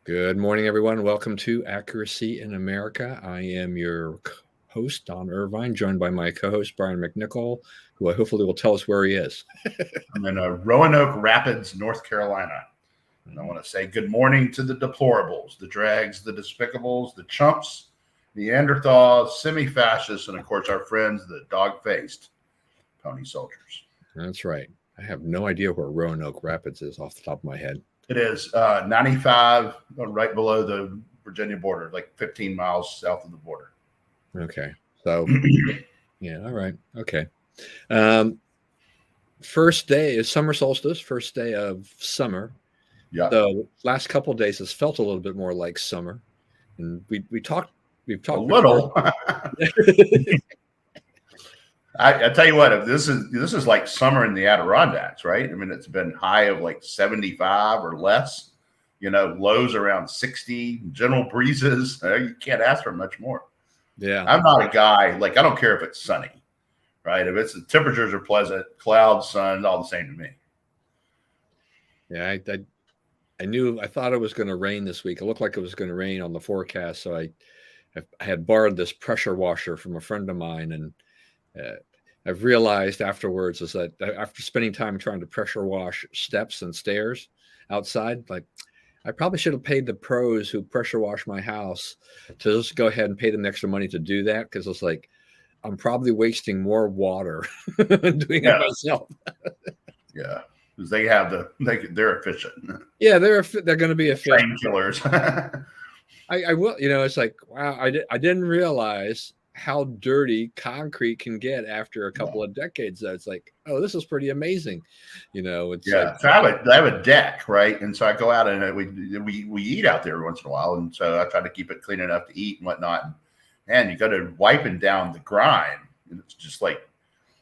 Good morning, everyone. Welcome to Accuracy in America. I am your host, Don Irvine, joined by my co-host, Brian McNichol, who I hopefully will tell us where he is. I'm in Roanoke Rapids, North Carolina. And I want to say good morning to the deplorables, the drags, the despicables, the chumps, Neanderthals, semi-fascists, and of course our friends, the dog-faced pony soldiers. That's right. I have no idea where Roanoke Rapids is off the top of my head. It is 95, right below the Virginia border, like 15 miles south of the border. Okay. So, yeah, all right. Okay. First day is summer solstice, first day of summer. Yeah. The last couple of days has felt a little bit more like summer. And we've talked a little. I tell you what, if this is like summer in the Adirondacks, right? I mean, it's been high of like 75 or less, lows around 60, gentle breezes. You can't ask for much more. Yeah. I'm not a guy, I don't care if it's sunny, right? If the temperatures are pleasant, clouds, sun, all the same to me. Yeah, I thought it was going to rain this week. It looked like it was going to rain on the forecast. So I had borrowed this pressure washer from a friend of mine, and I've realized afterwards is that after spending time trying to pressure wash steps and stairs outside, I probably should have paid the pros who pressure wash my house to just go ahead and pay them extra money to do that, because it's like I'm probably wasting more water doing it myself. Yeah, because they're efficient. Yeah, they're going to be efficient. Killers. I will. It's like, wow, I didn't realize how dirty concrete can get after a couple of decades. It's like, oh, this is pretty amazing. It's so I have a deck, right? And so I go out and we eat out there once in a while. And so I try to keep it clean enough to eat and whatnot. And you got to wiping down the grime. And it's just like,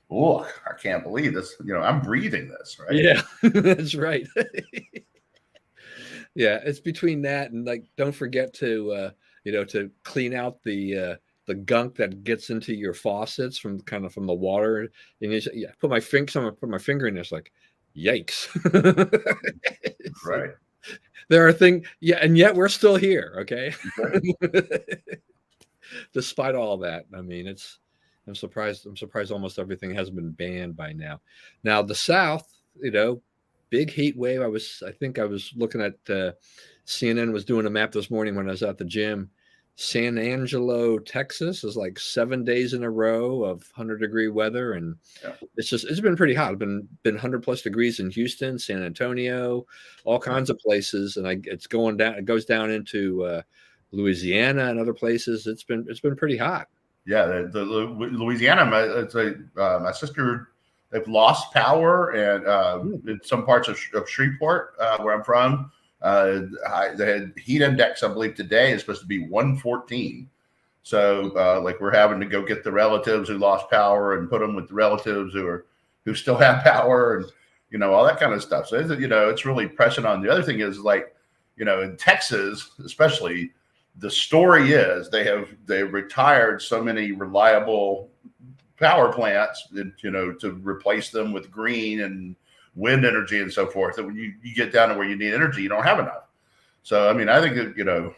oh, I can't believe this. I'm breathing this, right? Yeah, that's right. Yeah, it's between that and don't forget to, to clean out the gunk that gets into your faucets from the water. And put my finger in there. It's like, yikes. Right. There are things. Yeah. And yet we're still here. Okay. Despite all that. I mean, I'm surprised almost everything hasn't been banned by now. Now the South, big heat wave. I think I was looking at CNN was doing a map this morning when I was at the gym. San Angelo, Texas is like 7 days in a row of 100-degree weather. And it's been pretty hot. It's been 100 plus degrees in Houston, San Antonio, all kinds of places. And it goes down into Louisiana and other places. It's been pretty hot. Yeah. The Louisiana, my sister, they've lost power and in some parts of Shreveport, where I'm from. They had heat index, I believe today is supposed to be 114. So we're having to go get the relatives who lost power and put them with the relatives who still have power and, all that kind of stuff. So, it's really pressing on. The other thing is in Texas, especially, the story is they've retired so many reliable power plants that, to replace them with green and wind energy and so forth, that when you get down to where you need energy, you don't have enough. So, I mean, I think that,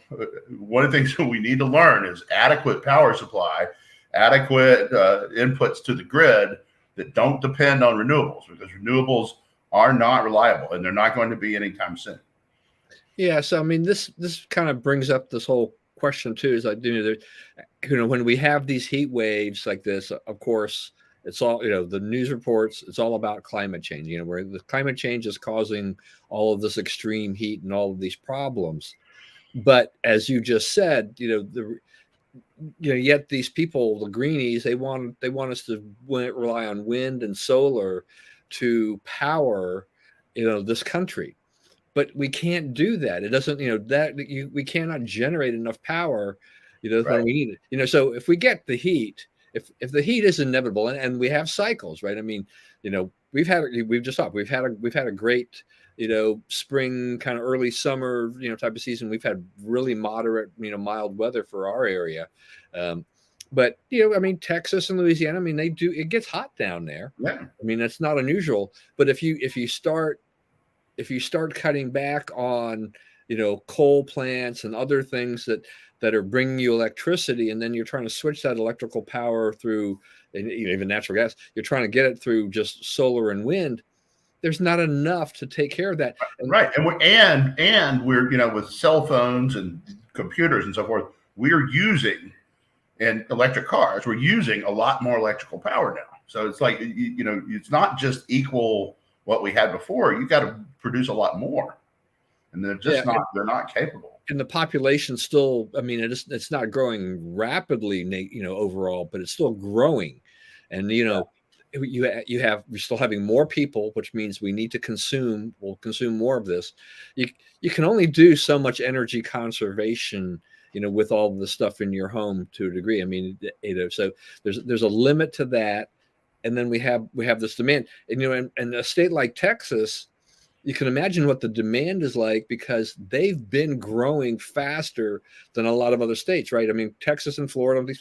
one of the things that we need to learn is adequate power supply, adequate inputs to the grid that don't depend on renewables, because renewables are not reliable and they're not going to be anytime soon. Yeah. So, I mean, this kind of brings up this whole question too, is when we have these heat waves like this, of course, it's all, the news reports, it's all about climate change, where the climate change is causing all of this extreme heat and all of these problems. But as you just said, yet these people, the greenies, they want us to rely on wind and solar to power, this country. But we can't do that. It doesn't, we cannot generate enough power, when we need it. So if we get the heat, if the heat is inevitable, and we have cycles, right? I mean, we've had a great, spring, kind of early summer, type of season. We've had really moderate, mild weather for our area. But, I mean, Texas and Louisiana, I mean, it gets hot down there. Yeah. I mean, that's not unusual. But if you start cutting back on coal plants and other things that are bringing you electricity, and then you're trying to switch that electrical power through, and even natural gas, you're trying to get it through just solar and wind. There's not enough to take care of that. Right. We're with cell phones and computers and so forth, we're using, and electric cars, we're using a lot more electrical power now. So it's like, it's not just equal what we had before. You got to produce a lot more, and they're just they're not capable. And the population still, I mean, it's not growing rapidly, overall, but it's still growing. And, you're still having more people, which means we'll consume more of this. You can only do so much energy conservation, with all the stuff in your home to a degree. I mean, so there's a limit to that. And then we have this demand, and, and a state like Texas, you can imagine what the demand is like, because they've been growing faster than a lot of other states, right? I mean, Texas and Florida,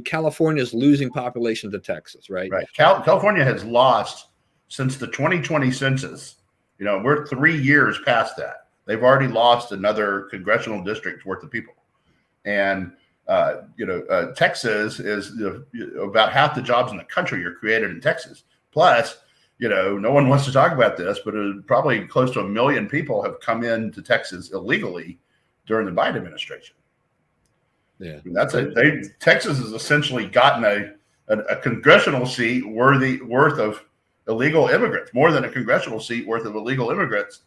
California is losing population to Texas, right? Right. California has lost since the 2020 census. We're 3 years past that. They've already lost another congressional district worth of people. And, Texas is about half the jobs in the country are created in Texas. Plus, no one wants to talk about this, but probably close to 1 million people have come into Texas illegally during the Biden administration. Yeah, Texas has essentially gotten a congressional seat worth of illegal immigrants, more than a congressional seat worth of illegal immigrants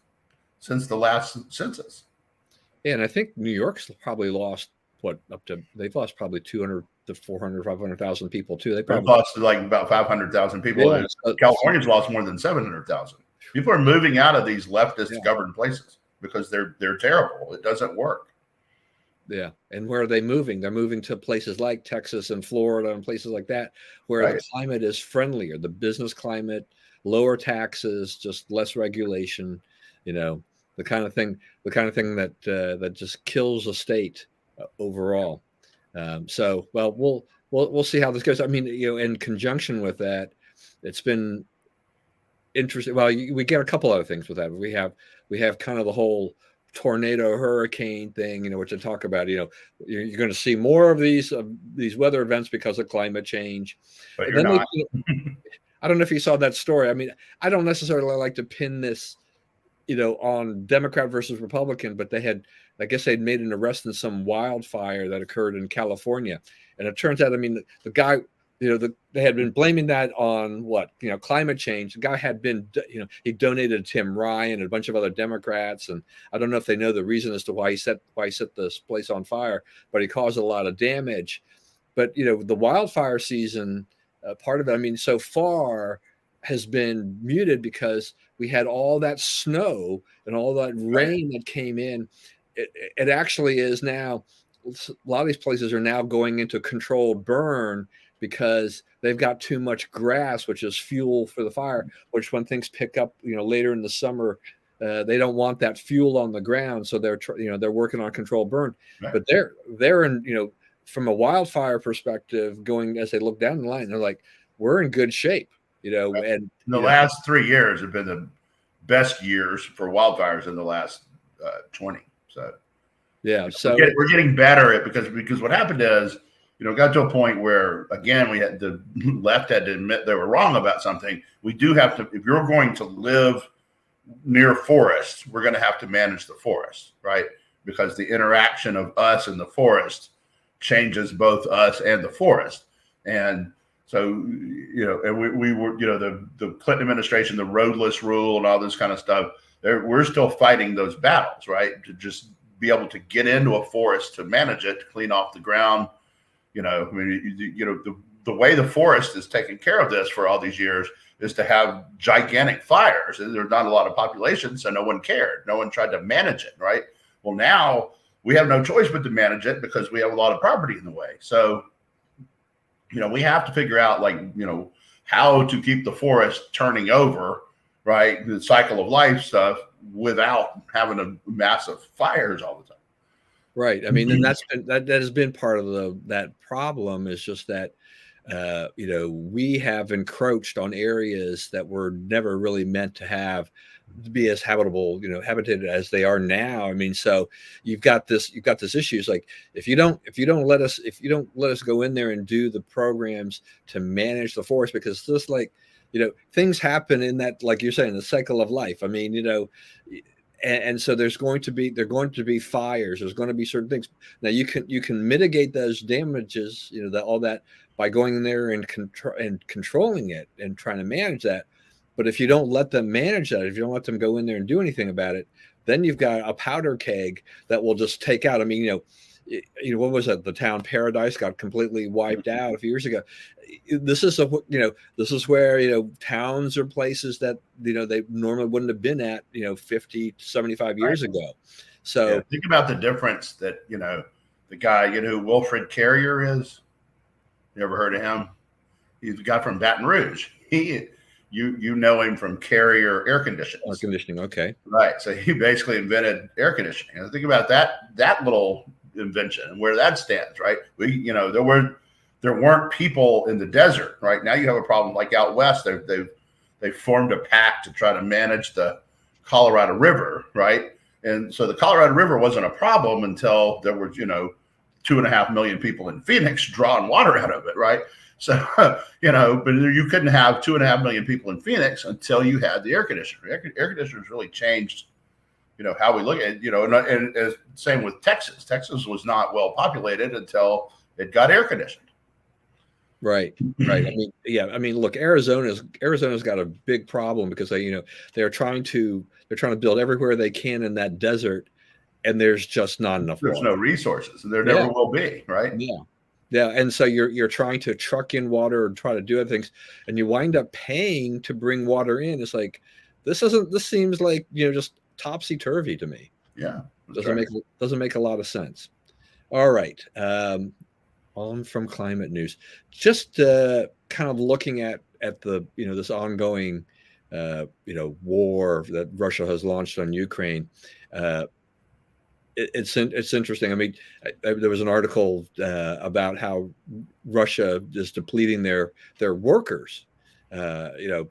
since the last census. Yeah, and I think New York's probably lost they've lost probably 200 to 400, 500,000 people too. They've lost like about 500,000 people. Yeah. California's lost more than 700,000. People are moving out of these leftist governed places because they're terrible. It doesn't work. Yeah. And where are they moving? They're moving to places like Texas and Florida and places like that, where the climate is friendlier, the business climate, lower taxes, just less regulation, the kind of thing that just kills a state overall. So, well, we'll see how this goes. I mean, in conjunction with that, it's been interesting. Well, we get a couple other things with that. We have kind of the whole tornado hurricane thing, which I talk about. You're going to see more of these weather events because of climate change. But you're not. I don't know if you saw that story. I mean, I don't necessarily like to pin this, on Democrat versus Republican, but I guess they'd made an arrest in some wildfire that occurred in California. And it turns out, I mean, the guy, they had been blaming that on climate change. The guy had been, he donated to Tim Ryan and a bunch of other Democrats. And I don't know if they know the reason as to why he set this place on fire, but he caused a lot of damage. But, the wildfire season, part of it, I mean, so far has been muted because we had all that snow and all that rain that came in. It actually is now, a lot of these places are now going into controlled burn because they've got too much grass, which is fuel for the fire, which when things pick up, later in the summer, they don't want that fuel on the ground. So they're working on controlled burn, but they're in, from a wildfire perspective, going as they look down the line, they're like, we're in good shape. And the last 3 years have been the best years for wildfires in the last 20. So so we're getting better at because what happened is, got to a point where again the left had to admit they were wrong about something. We do have to, if you're going to live near forests, we're going to have to manage the forest, right? Because the interaction of us and the forest changes both us and the forest. And so, and we were, the Clinton administration, the roadless rule and all this kind of stuff, we're still fighting those battles, right? To just be able to get into a forest to manage it, to clean off the ground. The way the forest is taking care of this for all these years is to have gigantic fires. There's not a lot of population, so no one cared. No one tried to manage it, right? Well, now we have no choice but to manage it because we have a lot of property in the way. So, we have to figure out how to keep the forest turning over, right? The cycle of life stuff without having a massive fires all the time. Right. I mean, and that has been part of that problem is just that, we have encroached on areas that were never really meant to have be as habitated as they are now. I mean, so you've got this issue. It's like if you don't let us go in there and do the programs to manage the forest, because it's just like, things happen in that, like you're saying, the cycle of life. I mean, and so there are going to be fires. There's going to be certain things. Now you can mitigate those damages, all that, by going in there and controlling it and trying to manage that. But if you don't let them manage that, if you don't let them go in there and do anything about it, then you've got a powder keg that will just take out. I mean, what was it? The town Paradise got completely wiped out a few years ago. This is where towns or places that they normally wouldn't have been at 50, 75 years ago. So think about the difference that the guy who Wilfred Carrier is. You ever heard of him? He's a guy from Baton Rouge. You know him from Carrier air conditioning. Air conditioning, okay. Right. So he basically invented air conditioning. And think about that little invention and where that stands, right? There weren't people in the desert, right? Now you have a problem like out west. They've formed a pact to try to manage the Colorado River, right? And so the Colorado River wasn't a problem until there were 2.5 million people in Phoenix drawing water out of it, right? So, but you couldn't have 2.5 million people in Phoenix until you had the air conditioner. Air conditioners really changed, how we look at it, and same with Texas. Texas was not well populated until it got air conditioned. Right. I mean, look, Arizona's got a big problem because they're trying to build everywhere they can in that desert, and there's just not enough There's water. No resources, and there never will be, right? Yeah, and so you're trying to truck in water and try to do other things, and you wind up paying to bring water in. It's like this seems like just topsy turvy to me. Yeah, doesn't make a lot of sense. All right, on from climate news, just kind of looking at the this ongoing war that Russia has launched on Ukraine. It's interesting. I mean, there was an article about how Russia is depleting their workers. Their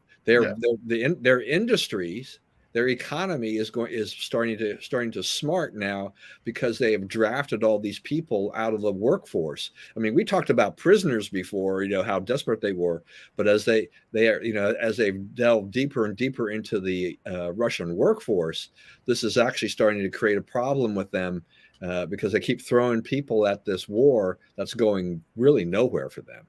industries, their economy is starting to smart now because they have drafted all these people out of the workforce. I mean, we talked about prisoners before, how desperate they were, but as they are, as they've delved deeper and deeper into the Russian workforce, this is actually starting to create a problem with them because they keep throwing people at this war that's going really nowhere for them.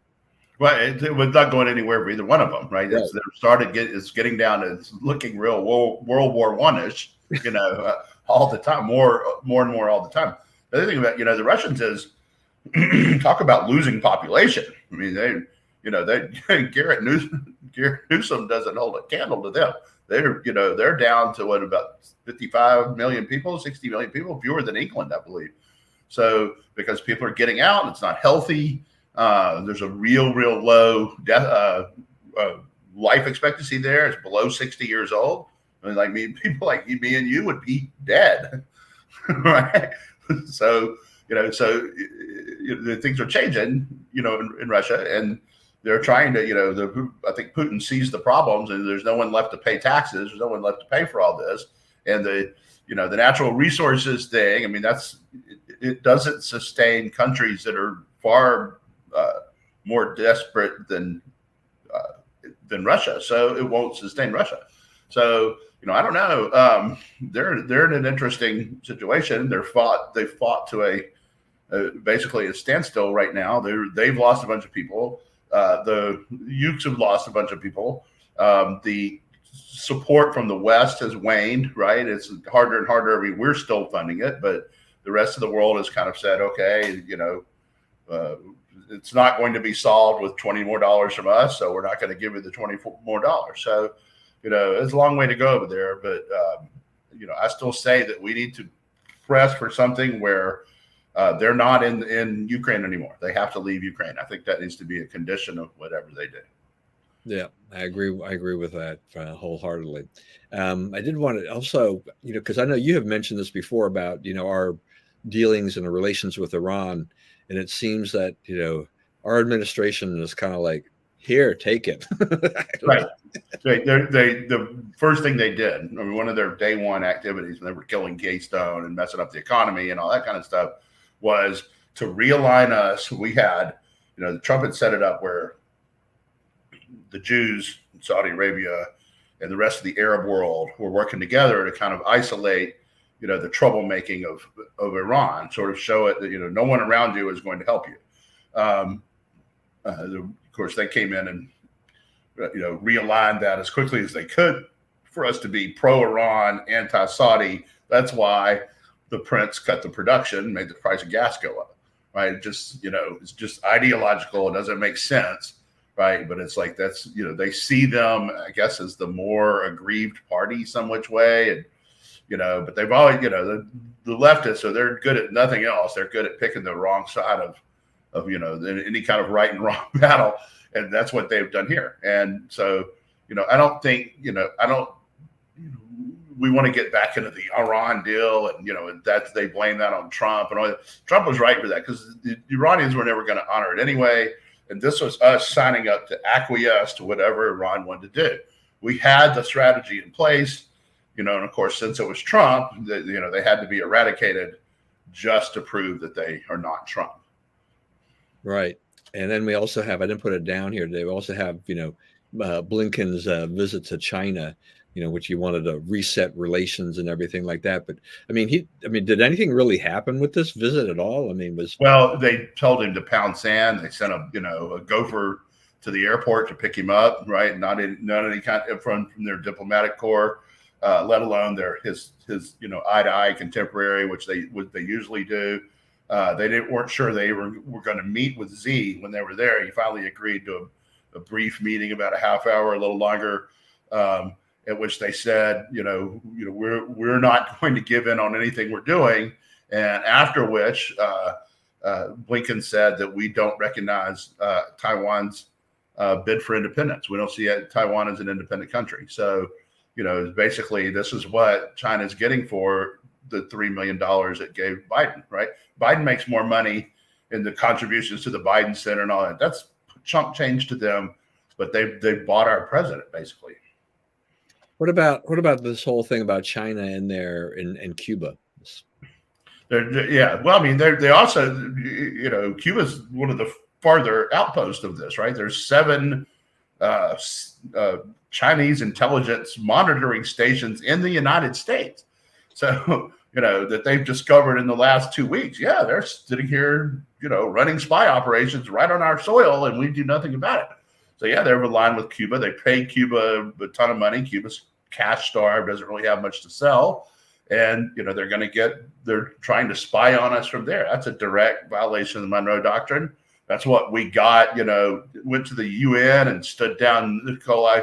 Well, it was not going anywhere for either one of them, right? It's getting down to looking real World War One-ish, all the time, more and more all the time. The other thing about the Russians is talk about losing population. I mean, Garrett Newsom doesn't hold a candle to them. They're down to about 55 million people, 60 million people, fewer than England, I believe. So because people are getting out, it's not healthy. There's a real low death, life expectancy there. It's below 60 years old. I mean, like people like me and you would be dead, right? So things are changing, in Russia, and they're trying to, I think Putin sees the problems, and there's no one left to pay taxes. There's no one left to pay for all this, and the natural resources thing. I mean, it doesn't sustain countries that are far more desperate than Russia, so it won't sustain Russia. So I don't know. They're in an interesting situation. They fought to basically a standstill right now. They've lost a bunch of people. The Ukes have lost a bunch of people. The support from the West has waned. Right, it's harder and harder. I mean, we're still funding it, but the rest of the world has kind of said, okay, it's not going to be solved with $20 more from us, so we're not going to give you the $20 more. So, it's a long way to go over there. But, I still say that we need to press for something where they're not in Ukraine anymore. They have to leave Ukraine. I think that needs to be a condition of whatever they do. Yeah, I agree with that wholeheartedly. I did want to also, because I know you have mentioned this before about, our dealings and the relations with Iran. And it seems that, our administration is kind of like, Here, take it. Right. The first thing they did, I mean, one of their day one activities when they were killing Keystone and messing up the economy and all that kind of stuff was to realign us. We had, Trump had set it up where the Jews in Saudi Arabia and the rest of the Arab world were working together to kind of isolate, the troublemaking of Iran, sort of show it that, no one around you is going to help you. Of course, they came in and, realigned that as quickly as they could for us to be pro-Iran, anti-Saudi. That's why the prince cut the production, made the price of gas go up, right? It just, it's just ideological. It doesn't make sense, right? But it's like, that's, they see them, I guess, as the more aggrieved party some which way. And, but they've always, the leftists, so they're good at nothing else. They're good at picking the wrong side of any kind of right and wrong battle. And that's what they've done here. And so, I don't think, we want to get back into the Iran deal, and that's, they blame that on Trump and all that. Trump was right for that because the Iranians were never going to honor it anyway. And this was us signing up to acquiesce to whatever Iran wanted to do. We had the strategy in place, and of course, since it was Trump, they had to be eradicated just to prove that they are not Trump. Right. And then we also have, I didn't put it down here, they also have, Blinken's visit to China, which he wanted to reset relations and everything like that. But did anything really happen with this visit at all? Well, they told him to pound sand. They sent a gopher to the airport to pick him up, right? Not any kind of from their diplomatic corps, let alone his eye to eye contemporary, which they usually do. They weren't sure they were going to meet with Z when they were there. He finally agreed to a brief meeting, about a half hour, a little longer, at which they said, we're not going to give in on anything we're doing. And after which, Blinken said that we don't recognize Taiwan's bid for independence. We don't see Taiwan as an independent country. So, basically, this is what China's getting for the $3 million it gave Biden, right? Biden makes more money in the contributions to the Biden Center and all that. That's chump change to them, but they bought our president, basically. What about this whole thing about China in Cuba? Yeah, well, they also, Cuba's one of the farther outposts of this, right? There's 7 Chinese intelligence monitoring stations in the United States. So, that they've discovered in the last 2 weeks. Yeah, they're sitting here, running spy operations right on our soil, and we do nothing about it. So, yeah, they're aligned with Cuba. They pay Cuba a ton of money. Cuba's cash starved, doesn't really have much to sell. And, they're trying to spy on us from there. That's a direct violation of the Monroe Doctrine. That's what we got, went to the UN and stood down Nikolai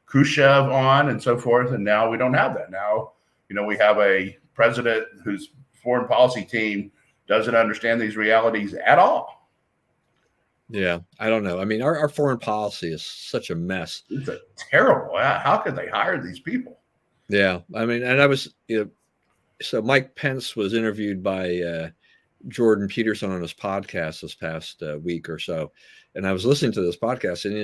Khrushchev on and so forth. And now we don't have that. Now, we have a president whose foreign policy team doesn't understand these realities at all. Yeah, I don't know. Our foreign policy is such a mess. It's a terrible. How could they hire these people? Yeah, and I was, so Mike Pence was interviewed by Jordan Peterson on his podcast this past week or so, and I was listening to this podcast, and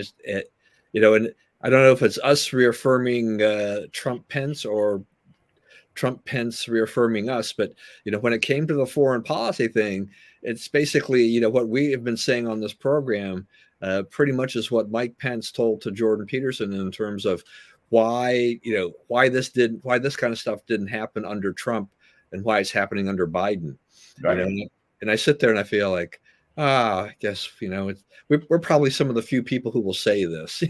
and I don't know if it's us reaffirming Trump Pence or Trump Pence reaffirming us, but when it came to the foreign policy thing, it's basically what we have been saying on this program, pretty much is what Mike Pence told to Jordan Peterson in terms of why this kind of stuff didn't happen under Trump and why it's happening under Biden. Right. And I sit there and I feel like, I guess we're probably some of the few people who will say this.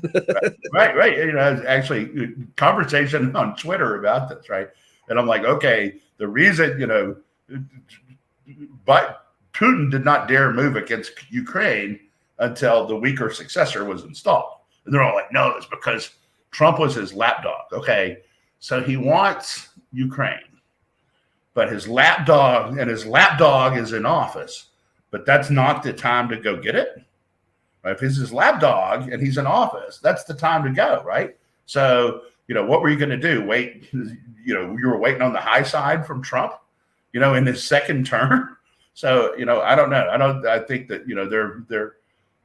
Right. Actually, conversation on Twitter about this, right? And I'm like, okay, the reason, but Putin did not dare move against Ukraine until the weaker successor was installed. And they're all like, no, it's because Trump was his lapdog. Okay, so he wants Ukraine, but his lapdog is in office, but that's not the time to go get it. Right? If he's his lapdog and he's in office, that's the time to go, right? So, what were you going to do? Wait, you were waiting on the high side from Trump, in his second term. So, I don't know. I think that,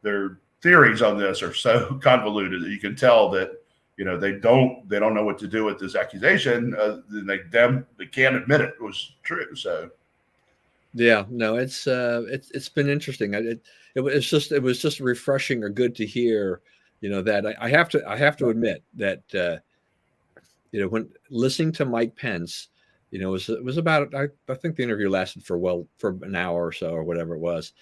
they're theories on this are so convoluted that you can tell that they don't know what to do with this accusation. They can't admit it was true. So yeah, no, it's been interesting. It was just refreshing or good to hear, that I have to admit that when listening to Mike Pence, it was about, I think the interview lasted for an hour or so or whatever it was.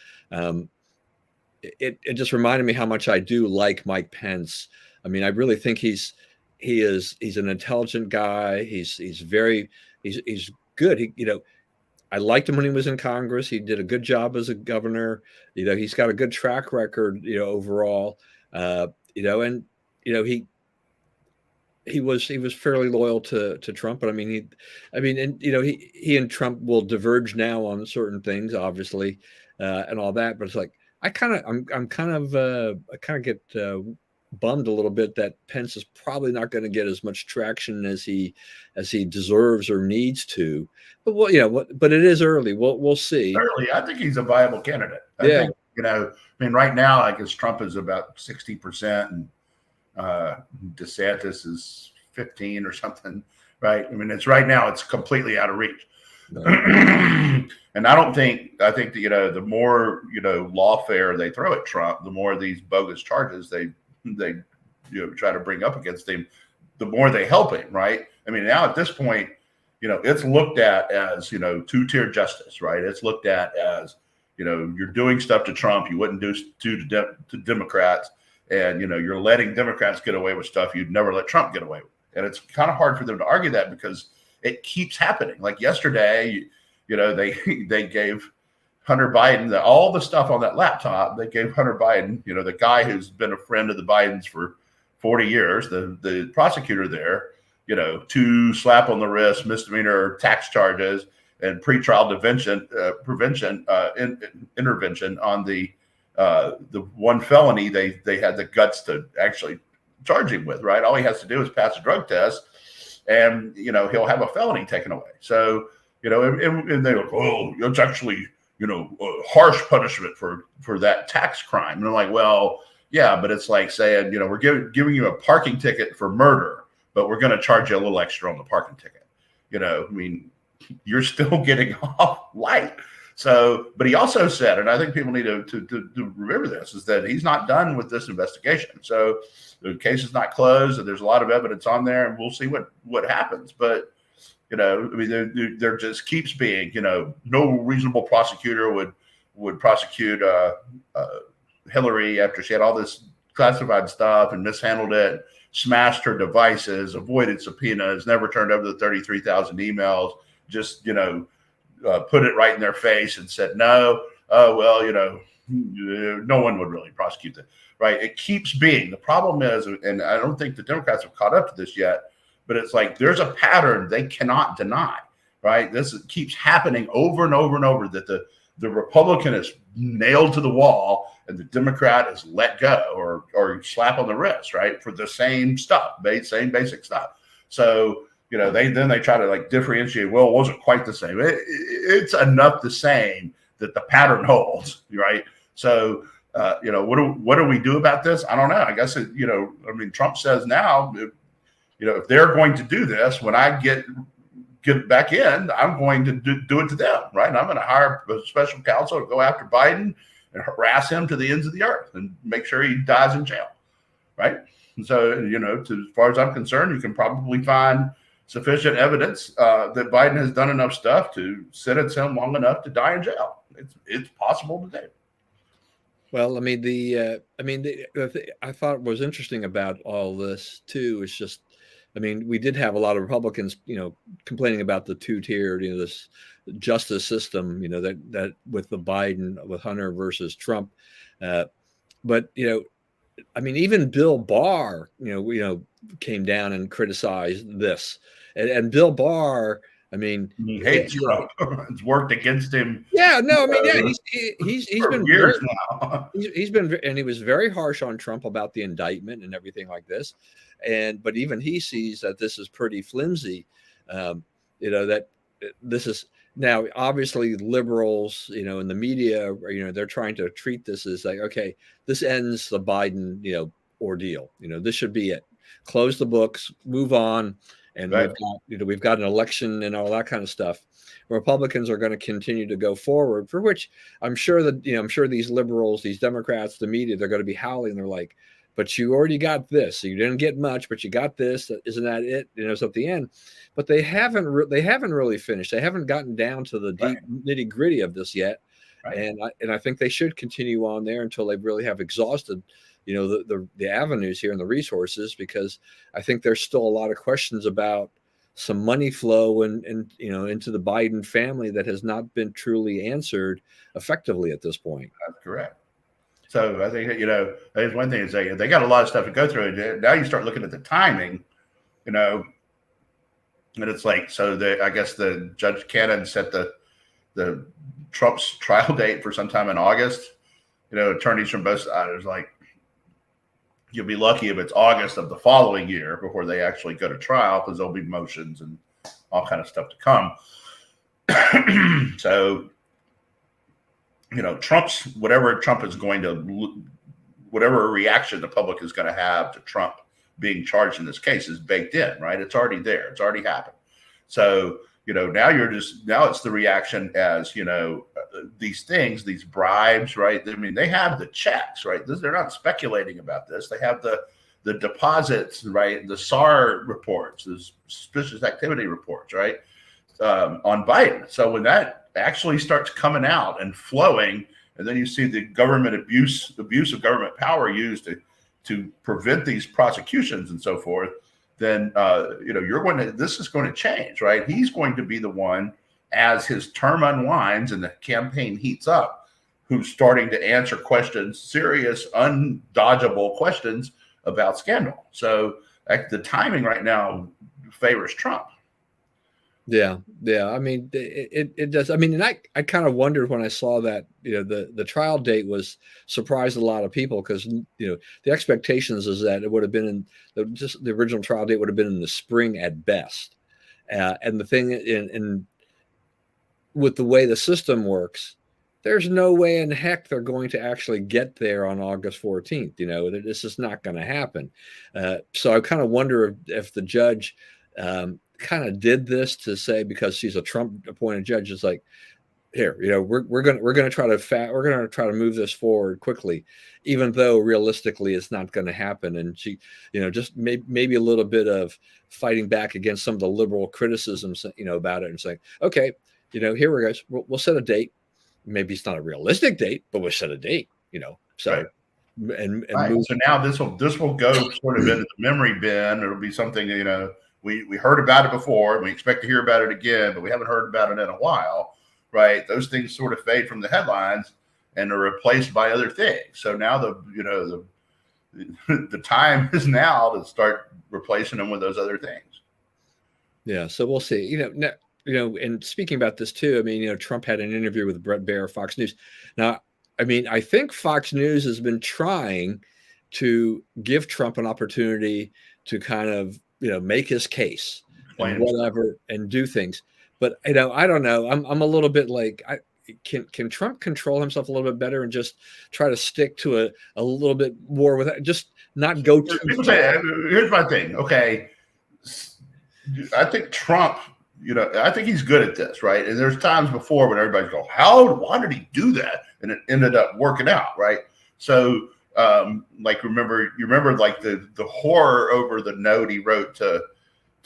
It just reminded me how much I do like Mike Pence. I mean, I really think he's an intelligent guy. He's good. I liked him when he was in Congress. He did a good job as a governor. He's got a good track record, overall. And he was fairly loyal to Trump, but he and Trump will diverge now on certain things, obviously, and all that. But it's like I kind of get bummed a little bit that Pence is probably not going to get as much traction as he deserves or needs to. But but it is early. We'll see. Early, I think he's a viable candidate. I think, right now, I guess Trump is about 60%, and DeSantis is 15 or something, right? I mean, right now it's completely out of reach. No. And I think that, the more, lawfare they throw at Trump, the more these bogus charges they try to bring up against him, the more they help him, right? I mean, now at this point, it's looked at as, two-tier justice, right? It's looked at as, you're doing stuff to Trump you wouldn't do to Democrats, and, you're letting Democrats get away with stuff you'd never let Trump get away with. And it's kind of hard for them to argue that because it keeps happening. Like yesterday, they gave Hunter Biden all the stuff on that laptop. They gave Hunter Biden, the guy who's been a friend of the Bidens for 40 years, the prosecutor there, 2 slap on the wrist misdemeanor tax charges and pretrial intervention on the one felony they had the guts to actually charge him with, right? All he has to do is pass a drug test, and he'll have a felony taken away. So and they go, oh, it's actually a harsh punishment for that tax crime. And I'm like, well, yeah, but it's like saying, we're giving you a parking ticket for murder, but we're going to charge you a little extra on the parking ticket. I mean, you're still getting off light. So, but he also said, and I think people need to remember this, is that he's not done with this investigation. So the case is not closed, and there's a lot of evidence on there, and we'll see what happens. But, I mean, there just keeps being, no reasonable prosecutor would prosecute Hillary after she had all this classified stuff and mishandled it, smashed her devices, avoided subpoenas, never turned over the 33,000 emails, just, put it right in their face and said, no, oh, well, no one would really prosecute that, right? It keeps being. The problem is, and I don't think the Democrats have caught up to this yet, but it's like there's a pattern they cannot deny, right? This keeps happening over and over and over, that the Republican is nailed to the wall and the Democrat is let go or slap on the wrist, right? For the same stuff, same basic stuff. So, they try to differentiate. Well, it wasn't quite the same. It's enough the same that the pattern holds, right? So, what do we do about this? I don't know. I guess Trump says now, if they're going to do this, when I get back in, I'm going to do it to them, right? And I'm going to hire a special counsel to go after Biden and harass him to the ends of the earth and make sure he dies in jail, right? And so, as far as I'm concerned, you can probably find sufficient evidence that Biden has done enough stuff to sentence him long enough to die in jail. It's possible to do. Well, I mean, I thought was interesting about all this too is just, I mean, we did have a lot of Republicans, complaining about the two-tiered, this justice system, that with the Biden, with Hunter versus Trump. But, I mean, even Bill Barr, came down and criticized this. And Bill Barr, I mean, he hates Trump. It's worked against him. Yeah, no, I mean, yeah, he's been years now. He's been, and he was very harsh on Trump about the indictment and everything like this. But even he sees that this is pretty flimsy. That this is Now, obviously, liberals, in the media, they're trying to treat this as like, okay, this ends the Biden, ordeal. This should be it. Close the books, move on, and Right. we've got an election and all that kind of stuff. Republicans are going to continue to go forward, for which I'm sure that I'm sure these liberals, these Democrats, the media, they're going to be howling. They're like, but you already got this. So you didn't get much, but you got this. Isn't that it? So at the end, but they haven't really finished. They haven't gotten down to the deep nitty gritty of this yet. Right. And I think they should continue on there until they really have exhausted, the avenues here and the resources, because I think there's still a lot of questions about some money flow and into the Biden family that has not been truly answered effectively at this point. That's correct. So I think, there's one thing to say, they got a lot of stuff to go through. And now you start looking at the timing, and it's like, so I guess the Judge Cannon set the Trump's trial date for sometime in August. Attorneys from both sides are like, you'll be lucky if it's August of the following year before they actually go to trial, because there'll be motions and all kind of stuff to come. So, whatever reaction the public is going to have to Trump being charged in this case is baked in, right? It's already there. It's already happened. So, now it's the reaction as, these things, these bribes, right? I mean, they have the checks, right? They're not speculating about this. They have the deposits, right? The SAR reports, the suspicious activity reports, right? On Biden. So when that actually starts coming out and flowing, and then you see the government abuse of government power used to prevent these prosecutions and so forth, then this is going to change, right? He's going to be the one, as his term unwinds and the campaign heats up, who's starting to answer questions, serious, undodgeable questions about scandal. So the timing right now favors Trump. Yeah. I mean, it does. I mean, and I kind of wondered when I saw that, the trial date was surprised a lot of people, because, the expectations is that it would have been the original trial date would have been in the spring at best. And the thing in with the way the system works, there's no way in heck they're going to actually get there on August 14th. This is not going to happen. So I kind of wonder if the judge kind of did this to say, because she's a Trump appointed judge, is like, here, we're going to try to move this forward quickly, even though realistically it's not going to happen. And she, just maybe a little bit of fighting back against some of the liberal criticisms, about it, and saying, okay, here we go. We'll set a date. Maybe it's not a realistic date, but we'll set a date. So right. and right. So now this will go sort of into the memory bin. It'll be something we heard about it before, and we expect to hear about it again, but we haven't heard about it in a while, right? Those things sort of fade from the headlines and are replaced by other things. So now the time is now to start replacing them with those other things. Yeah. So we'll see. And speaking about this too, I mean, Trump had an interview with Brett Baer, Fox News. Now, I mean, I think Fox News has been trying to give Trump an opportunity to kind of, make his case and whatever and do things. But, I don't know. I'm a little bit like, can Trump control himself a little bit better and just try to stick to a little bit more with it? Just not go too far. Here's my thing. Okay. I think Trump, I think he's good at this, right? And there's times before when everybody's go, why did he do that? And it ended up working out, right? So, like, you remember like the horror over the note he wrote to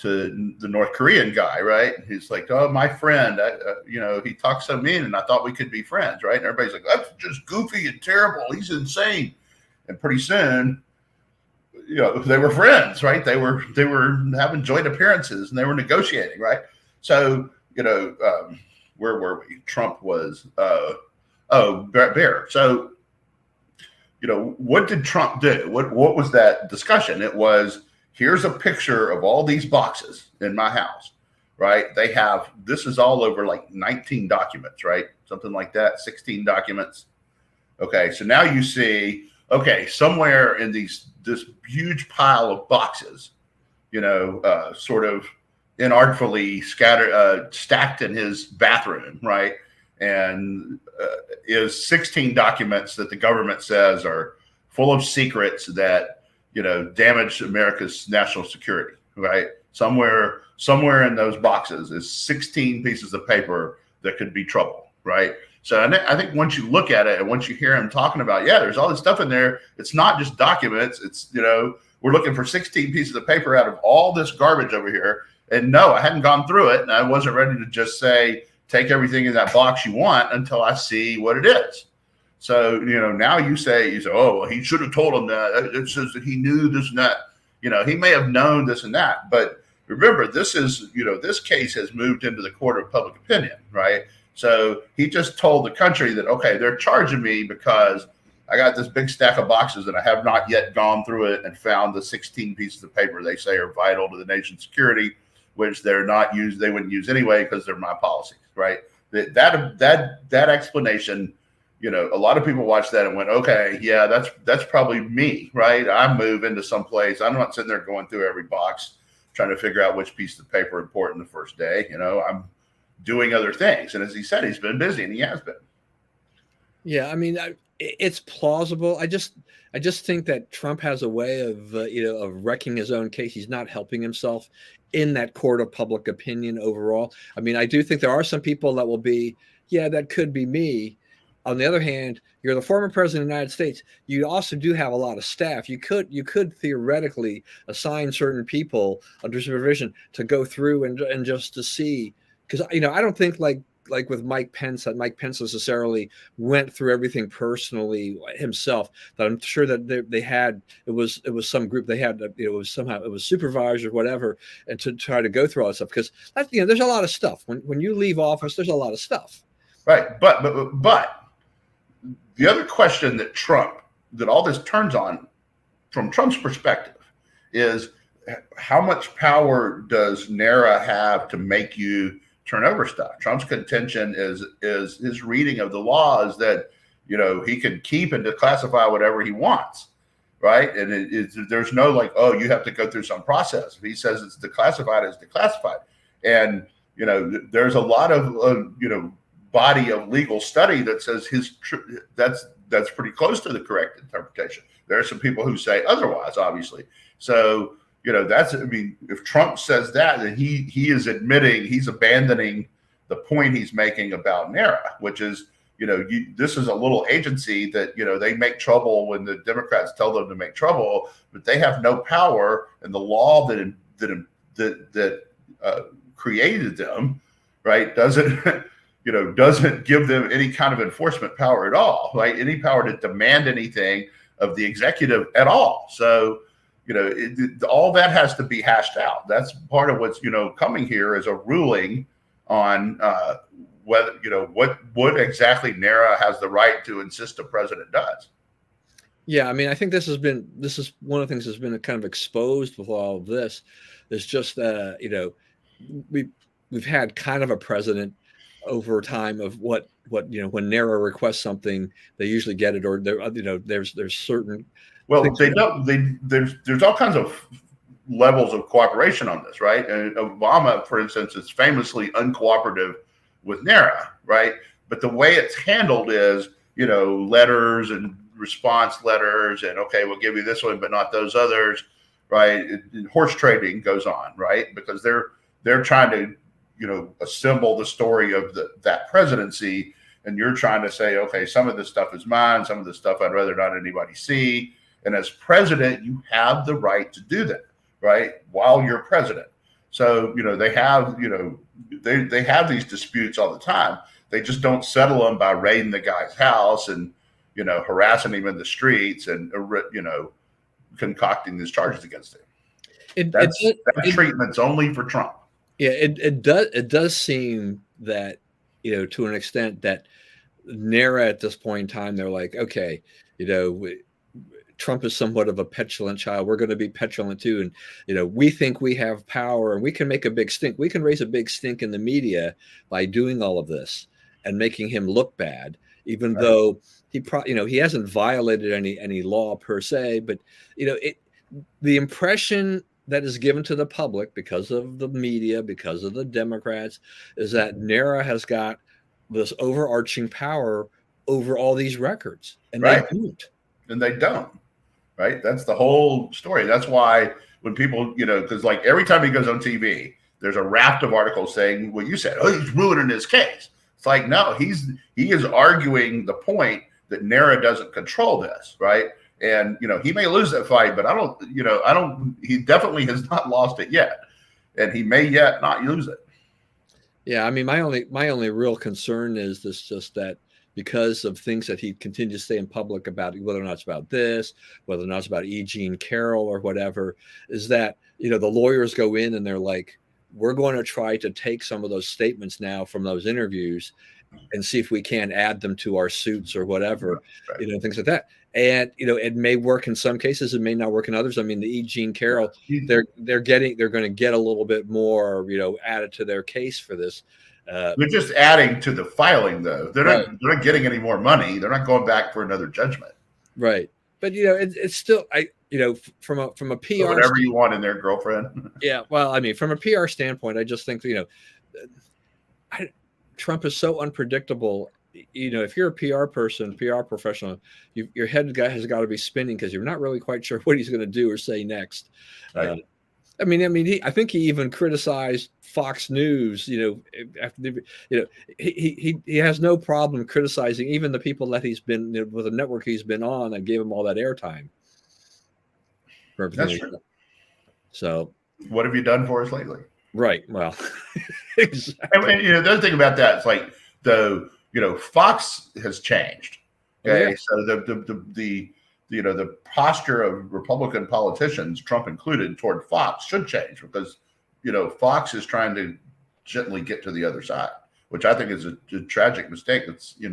the North Korean guy, right? He's like, oh, my friend, he talks so mean, and I thought we could be friends, right? And everybody's like, that's just goofy and terrible. He's insane. And pretty soon, they were friends, right? They were having joint appearances, and they were negotiating, right? So, where were we? Trump was, Brett Baer. So, what did Trump do? What was that discussion? It was, here's a picture of all these boxes in my house, right? This is all over like 19 documents, right? Something like that, 16 documents. Okay, so now you see, somewhere in this huge pile of boxes, sort of inartfully stacked in his bathroom, right? And is 16 documents that the government says are full of secrets that, damage America's national security, right? Somewhere in those boxes is 16 pieces of paper that could be trouble, right? So I think once you look at it and once you hear him talking about, there's all this stuff in there. It's not just documents. It's, we're looking for 16 pieces of paper out of all this garbage over here. And no, I hadn't gone through it. And I wasn't ready to just say, take everything in that box you want until I see what it is. So, now you say, oh, well, he should have told him that. It says that he knew this and that. He may have known this and that. But remember, this is, this case has moved into the court of public opinion, right? So he just told the country that, okay, they're charging me because I got this big stack of boxes and I have not yet gone through it and found the 16 pieces of paper they say are vital to the nation's security, which they wouldn't use anyway because they're my policies, right? That explanation, a lot of people watched that and went, okay, yeah, that's probably me, right? I move into some place. I'm not sitting there going through every box trying to figure out which piece of paper is important the first day. I'm doing other things. And as he said, he's been busy, and he has been. Yeah, I mean, it's plausible. I just think that Trump has a way of of wrecking his own case. He's not helping himself in that court of public opinion overall. I mean, I do think there are some people that will be, that could be me. On the other hand, you're the former president of the United States. You also do have a lot of staff. You could theoretically assign certain people under supervision to go through and just to see, because I don't think like with Mike Pence, that Mike Pence necessarily went through everything personally himself. But I'm sure that they had, it was some group they had, it was supervisors or whatever, and to try to go through all that stuff, because that's, there's a lot of stuff when you leave office. There's a lot of stuff. Right, but the other question that all this turns on, from Trump's perspective, is how much power does NARA have to make you turn over stuff? Trump's contention is his reading of the law is that, he can keep and declassify whatever he wants, right? And there's no you have to go through some process. If he says it's declassified, it's declassified. And, there's a lot of, body of legal study that says that's pretty close to the correct interpretation. There are some people who say otherwise, obviously. So, if Trump says that, then he is admitting, he's abandoning the point he's making about NARA, which is, this is a little agency that, they make trouble when the Democrats tell them to make trouble, but they have no power, and the law that created them, right, doesn't give them any kind of enforcement power at all, right? Any power to demand anything of the executive at all. So, all that has to be hashed out. That's part of what's, coming here is a ruling on whether, what exactly NARA has the right to insist a president does. Yeah, I mean, I think this is one of the things that's been kind of exposed with all of this. Is just we've had kind of a president over time of what when NARA requests something, they usually get it, or there's certain. Well, there's all kinds of levels of cooperation on this, right? And Obama, for instance, is famously uncooperative with NARA, right? But the way it's handled is, letters and response letters, and okay, we'll give you this one, but not those others, right? Horse trading goes on, right? Because they're trying to, assemble the story of that presidency, and you're trying to say, okay, some of this stuff is mine, some of this stuff I'd rather not anybody see. And as president, you have the right to do that, right? While you're president. So, they have, they have these disputes all the time. They just don't settle them by raiding the guy's house and, harassing him in the streets and, concocting these charges against him. That treatment's only for Trump. Yeah, it does seem that, to an extent, that NARA at this point in time, they're like, okay, Trump is somewhat of a petulant child. We're going to be petulant too. And, we think we have power and we can make a big stink. We can raise a big stink in the media by doing all of this and making him look bad, even though he hasn't violated any law per se. But, the impression that is given to the public because of the media, because of the Democrats, is that NARA has got this overarching power over all these records, and they Right. don't. And they don't. Right. That's the whole story. That's why when people, because like every time he goes on TV, there's a raft of articles saying what you said. Oh, he's ruining his case. It's like, no, he is arguing the point that NARA doesn't control this, right? And he may lose that fight, but I don't. He definitely has not lost it yet, and he may yet not lose it. Yeah, I mean, my only real concern is this, just that because of things that he continues to say in public about whether or not it's about this, whether or not it's about E. Jean Carroll or whatever, is that the lawyers go in and they're like, we're going to try to take some of those statements now from those interviews and see if we can add them to our suits or whatever, Right. things like that. And it may work in some cases, it may not work in others. I mean, the E. Jean Carroll, they're going to get a little bit more, added to their case for this. They're just adding to the filing, though. They're Right. not getting any more money. They're not going back for another judgment. Right. But it's still, from a PR, so whatever you want in there, girlfriend. Yeah. Well, I mean, from a PR standpoint, I just think Trump is so unpredictable. If you're a PR person, PR professional, your head guy has got to be spinning because you're not really quite sure what he's going to do or say next. Right. I think he even criticized Fox News. After he has no problem criticizing even the people that he's been with the network he's been on that gave him all that airtime. That's true. So, what have you done for us lately? Right. Well, exactly. And the other thing about that is like Fox has changed. Okay, Yeah. So the posture of Republican politicians, Trump included, toward Fox should change because Fox is trying to gently get to the other side, which I think is a tragic mistake. It's you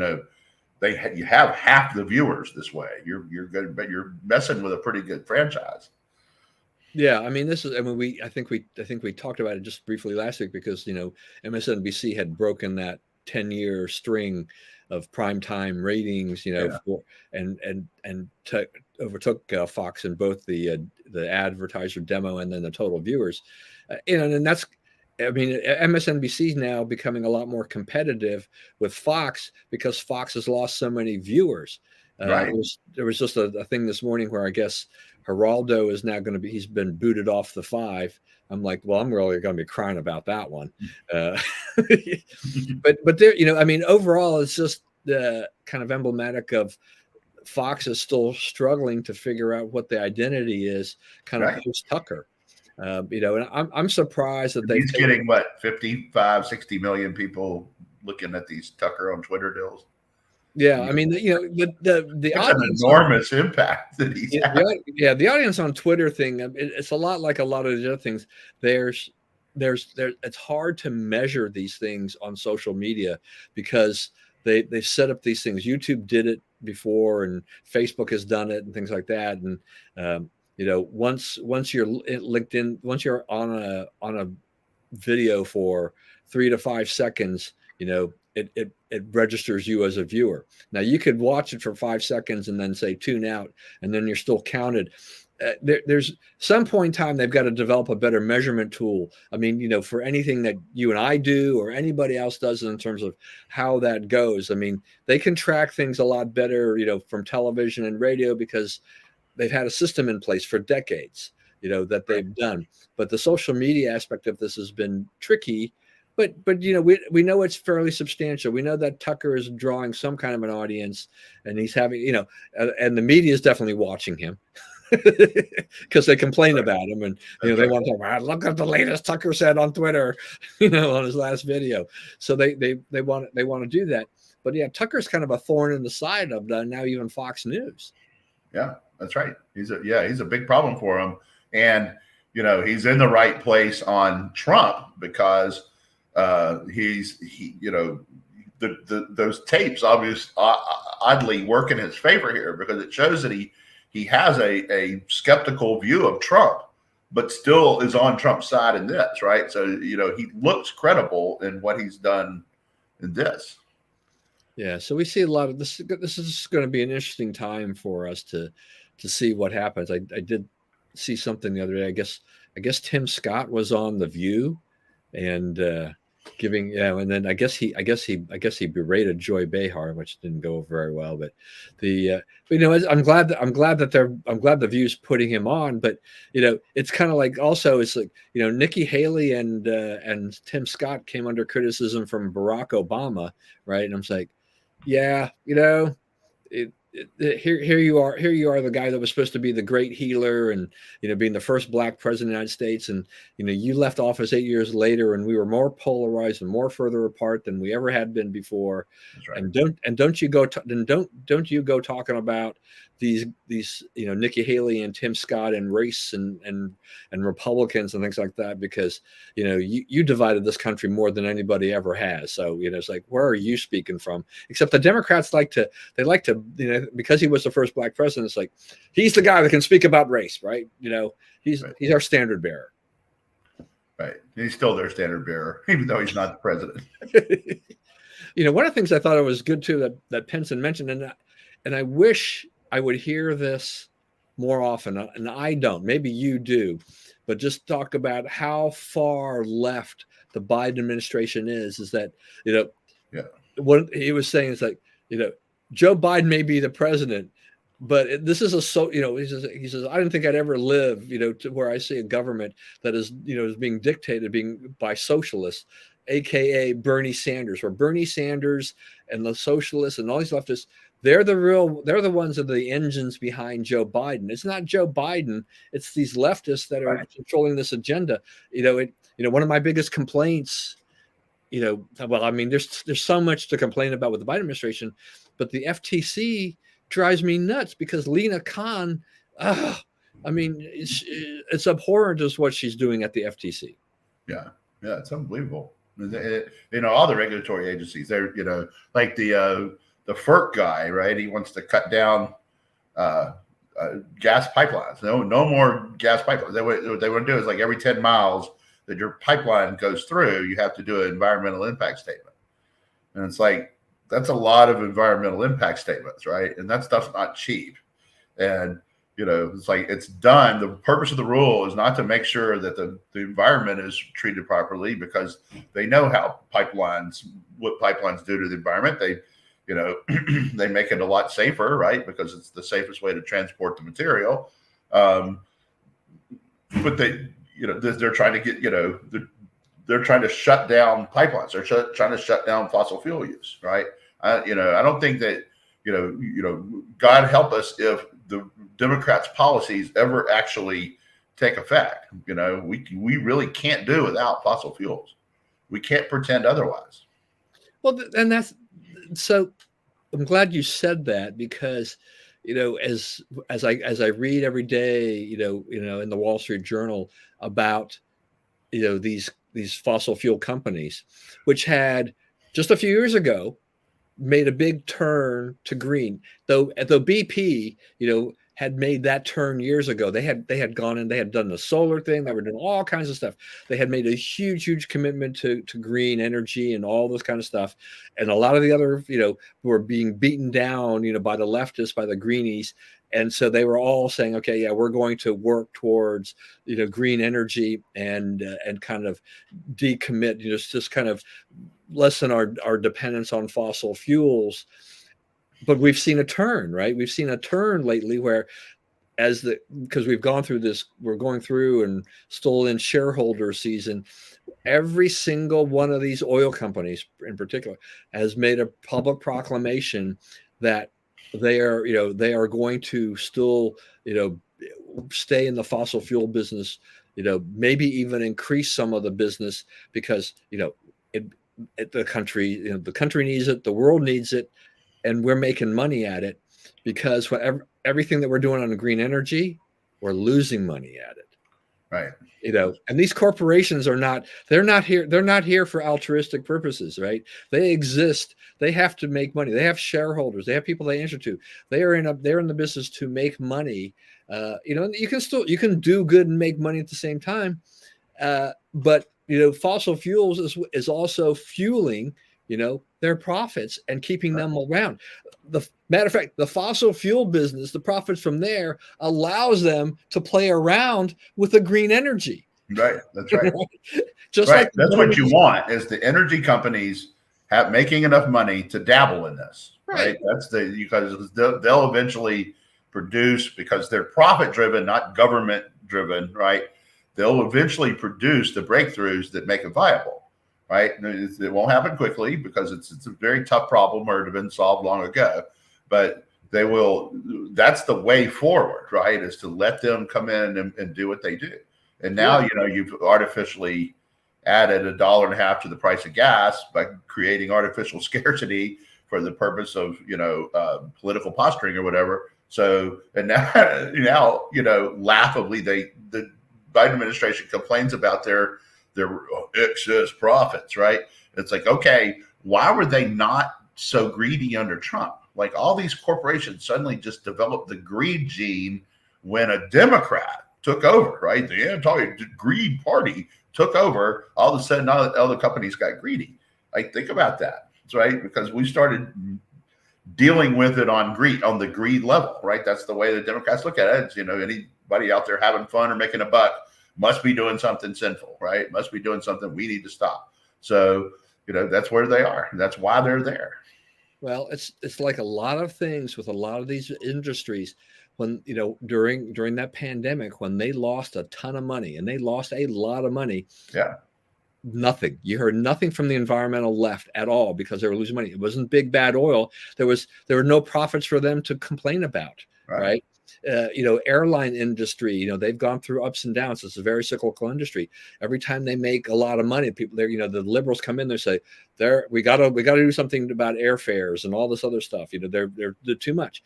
have half the viewers this way. You're good, but you're messing with a pretty good franchise. Yeah, I mean, I think we talked about it just briefly last week because MSNBC had broken that 10-year string of primetime ratings, overtook Fox in both the advertiser demo and then the total viewers, and that's. I mean, MSNBC is now becoming a lot more competitive with Fox because Fox has lost so many viewers. Right. There was just a thing this morning where I guess Geraldo is now going to be, he's been booted off the 5. I'm like, well, I'm really going to be crying about that one. But there, I mean, overall, it's just kind of emblematic of Fox is still struggling to figure out what the identity is kind of post Tucker. And I'm surprised that he's getting 55, 60 million people looking at these Tucker on Twitter deals. Yeah, I mean, the audience, an enormous impact that he's the audience on Twitter thing. It's a lot like a lot of the other things. There's it's hard to measure these things on social media because they've set up these things. YouTube did it before, and Facebook has done it, and things like that. And once you're linked in, once you're on a video for 3 to 5 seconds, it registers you as a viewer. Now you could watch it for 5 seconds and then say tune out, and then you're still counted. There's some point in time they've got to develop a better measurement tool. I mean, for anything that you and I do or anybody else does in terms of how that goes. I mean, they can track things a lot better, from television and radio because they've had a system in place for decades, that they've done. But the social media aspect of this has been tricky. But we know it's fairly substantial. We know that Tucker is drawing some kind of an audience, and he's having, and the media is definitely watching him because they complain about him, and they want to talk about, look at the latest Tucker said on Twitter, on his last video. So they want to do that. But yeah, Tucker's kind of a thorn in the side of now even Fox News. Yeah, that's right. He's a big problem for him, and he's in the right place on Trump because those tapes oddly work in his favor here because it shows that he has a skeptical view of Trump, but still is on Trump's side in this, right? So he looks credible in what he's done in this. Yeah, so we see a lot of this. This is going to be an interesting time for us to see what happens. I did see something the other day. I guess I guess Tim Scott was on The View, and giving, and then I guess he berated Joy Behar, which didn't go very well. But I'm glad the View's putting him on. But it's kind of like, also it's like, Nikki Haley and Tim Scott came under criticism from Barack Obama, right? And I'm just like, yeah, here you are, the guy that was supposed to be the great healer, and being the first black president of the United States, and you left office 8 years later, and we were more polarized and more further apart than we ever had been before. That's right. And don't you go talking about these Nikki Haley and Tim Scott and race and Republicans and things like that, because you divided this country more than anybody ever has. So it's like, where are you speaking from? Except the Democrats like to because he was the first black president, it's like, he's the guy that can speak about race, right? He's our standard bearer. Right. He's still their standard bearer, even though he's not the president. One of the things I thought it was good too that Penson mentioned, and I wish I would hear this more often, and I don't. Maybe you do, but just talk about how far left the Biden administration is that what he was saying is like, Joe Biden may be the president, but this is he says, I didn't think I'd ever live, to where I see a government that is being dictated by socialists, AKA Bernie Sanders, where Bernie Sanders and the socialists and all these leftists, they're the ones that are the engines behind Joe Biden. It's not Joe Biden. It's these leftists that are controlling this agenda. One of my biggest complaints, there's so much to complain about with the Biden administration, but the FTC drives me nuts because Lena Khan, it's abhorrent as what she's doing at the FTC. Yeah, it's unbelievable. All the regulatory agencies, they're, like the FERC guy, right? He wants to cut down gas pipelines. No more gas pipelines. What they want to do is, like, every 10 miles that your pipeline goes through, you have to do an environmental impact statement. And it's like, that's a lot of environmental impact statements, right? And that stuff's not cheap. And, it's like, it's done. The purpose of the rule is not to make sure that the environment is treated properly, because they know what pipelines do to the environment. They, they make it a lot safer, right? Because it's the safest way to transport the material. But they're trying to get, they're trying to shut down pipelines. They're trying to shut down fossil fuel use, right? I don't think that, God help us if the Democrats' policies ever actually take effect. We really can't do without fossil fuels. We can't pretend otherwise. Well, and so I'm glad you said that, because, as I read every day, in the Wall Street Journal about, these fossil fuel companies, which had just a few years ago made a big turn to green, though BP, had made that turn years ago. They had gone in, they had done the solar thing, they were doing all kinds of stuff. They had made a huge commitment to green energy and all this kind of stuff. And a lot of the other, were being beaten down, by the leftists, by the greenies. And so they were all saying, okay, yeah, we're going to work towards, green energy and kind of decommit, just kind of lessen our dependence on fossil fuels. But we've seen a turn, right? We've seen a turn lately where, because we're going through and still in shareholder season, every single one of these oil companies in particular has made a public proclamation that they are going to still, stay in the fossil fuel business, maybe even increase some of the business, because, the country needs it, the world needs it, and we're making money at it, because everything that we're doing on green energy, we're losing money at it. Right. And these corporations they're not here for altruistic purposes, right? They exist. They have to make money. They have shareholders. They have people they answer to. They're in the business to make money. You can do good and make money at the same time. But fossil fuels is also fueling, their profits and keeping them around. The matter of fact, the fossil fuel business, the profits from there allows them to play around with the green energy. Right. That's right. Just right. like That's what you want, is the energy companies making enough money to dabble in this. Right. That's because they'll eventually produce, because they're profit driven, not government driven. Right. They'll eventually produce the breakthroughs that make it viable. Right. It won't happen quickly because it's a very tough problem, or it had been solved long ago, but they will. That's the way forward, right? Is to let them come in and do what they do. And now, you've artificially added $1.50 to the price of gas by creating artificial scarcity for the purpose of, political posturing or whatever. So, and now, laughably, the Biden administration complains about their excess profits, right? It's like, okay, why were they not so greedy under Trump? Like, all these corporations suddenly just developed the greed gene when a Democrat took over, right? The anti-greed party took over. All of a sudden, all the companies got greedy. Like, think about that, right? Because we started dealing with it on the greed level, right? That's the way the Democrats look at it. It's, anybody out there having fun or making a buck must be doing something sinful, right? Must be doing something we need to stop. So, that's where they are. That's why they're there. Well, it's like a lot of things with a lot of these industries. When, during that pandemic, when they lost a ton of money, and they lost a lot of money. Yeah. Nothing. You heard nothing from the environmental left at all, because they were losing money. It wasn't big bad oil. There were no profits for them to complain about. Right. Airline industry, they've gone through ups and downs. It's a very cyclical industry. Every time they make a lot of money, people there, the liberals come in, they say, we gotta do something about airfares and all this other stuff. They're too much.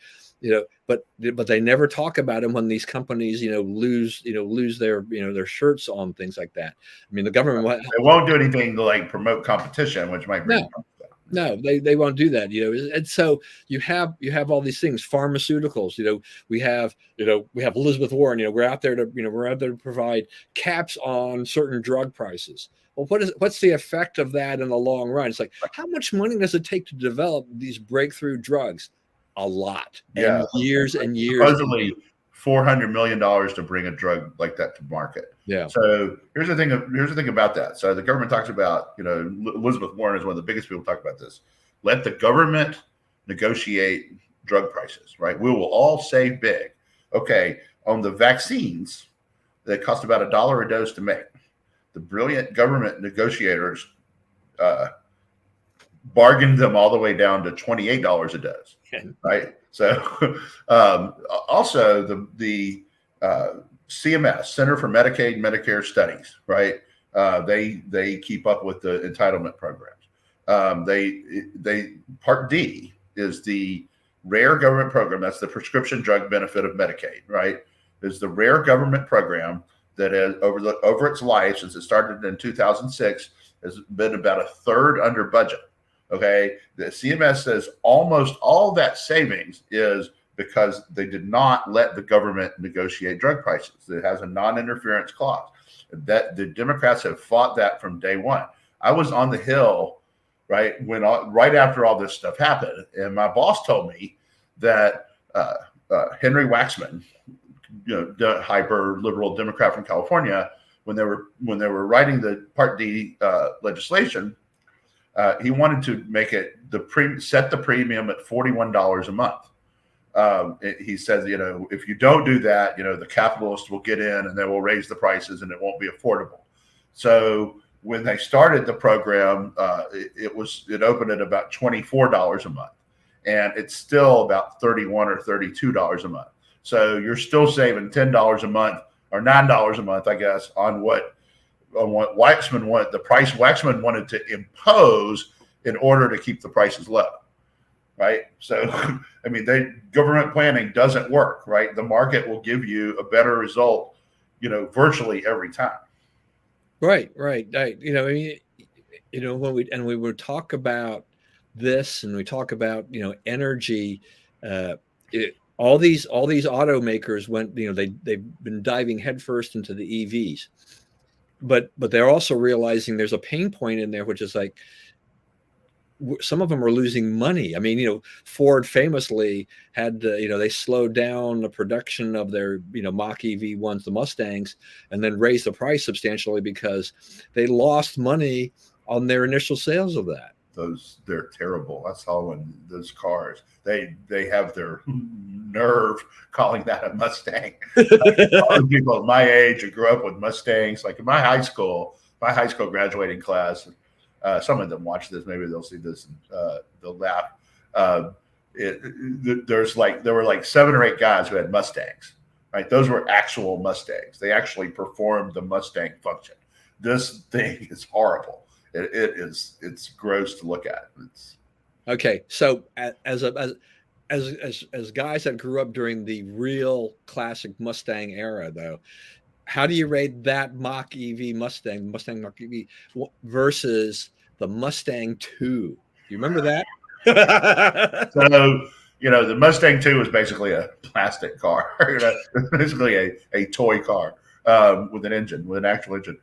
But they never talk about them when these companies, lose their shirts on things like that. I mean, the government won't do anything to like promote competition, which might bring No, they won't do that, and so you have all these things, pharmaceuticals, we have Elizabeth Warren, we're out there to provide caps on certain drug prices. Well, what's the effect of that in the long run? It's like, how much money does it take to develop these breakthrough drugs? A lot. And years and years. Supposedly $400 million to bring a drug like that to market. Yeah. So here's the thing about that. So the government talks about, Elizabeth Warren is one of the biggest people talk about this. Let the government negotiate drug prices, right? We will all save big. Okay. On the vaccines that cost about $1 a dose to make, the brilliant government negotiators bargained them all the way down to $28 a dose, right? So also the CMS, Center for Medicaid and Medicare Studies, right? They keep up with the entitlement programs. They Part D is the rare government program. That's the prescription drug benefit of Medicaid, right? Is the rare government program that has over its life, since it started in 2006, has been about a third under budget. Okay, the CMS says almost all that savings is because they did not let the government negotiate drug prices. It has a non-interference clause. That the Democrats have fought that from day one. I was on the Hill, right after all this stuff happened, and my boss told me that Henry Waxman, the hyper liberal Democrat from California, when they were writing the Part D legislation, he wanted to make it set the premium at $41 a month. He says, if you don't do that, the capitalists will get in and they will raise the prices and it won't be affordable. So when they started the program, it opened at about $24 a month, and it's still about $31 or $32 a month. So you're still saving $10 a month or $9 a month, I guess, on what Waxman wanted, the price Waxman wanted to impose in order to keep the prices low, right? So, I mean, government planning doesn't work, right? The market will give you a better result, virtually every time. Right. When we would talk about this, and we talk about, energy, all these automakers went, they've been diving headfirst into the EVs. But they're also realizing there's a pain point in there, which is like, some of them are losing money. I mean, Ford famously had, they slowed down the production of their, Mach EV ones, the Mustangs, and then raised the price substantially because they lost money on their initial sales of that. They're terrible. I saw one, those cars. They have their nerve calling that a Mustang. All the people at my age who grew up with Mustangs, like in my high school graduating class, some of them watch this, maybe they'll see this and they'll laugh. There were like 7 or 8 guys who had Mustangs, right? Those were actual Mustangs. They actually performed the Mustang function. This thing is horrible. It's gross to look at. Okay, so as guys that grew up during the real classic Mustang era, though, how do you rate that Mach EV Mustang Mach EV versus the Mustang 2? You remember that? So, the Mustang 2 was basically a plastic car, basically a toy car with an actual engine.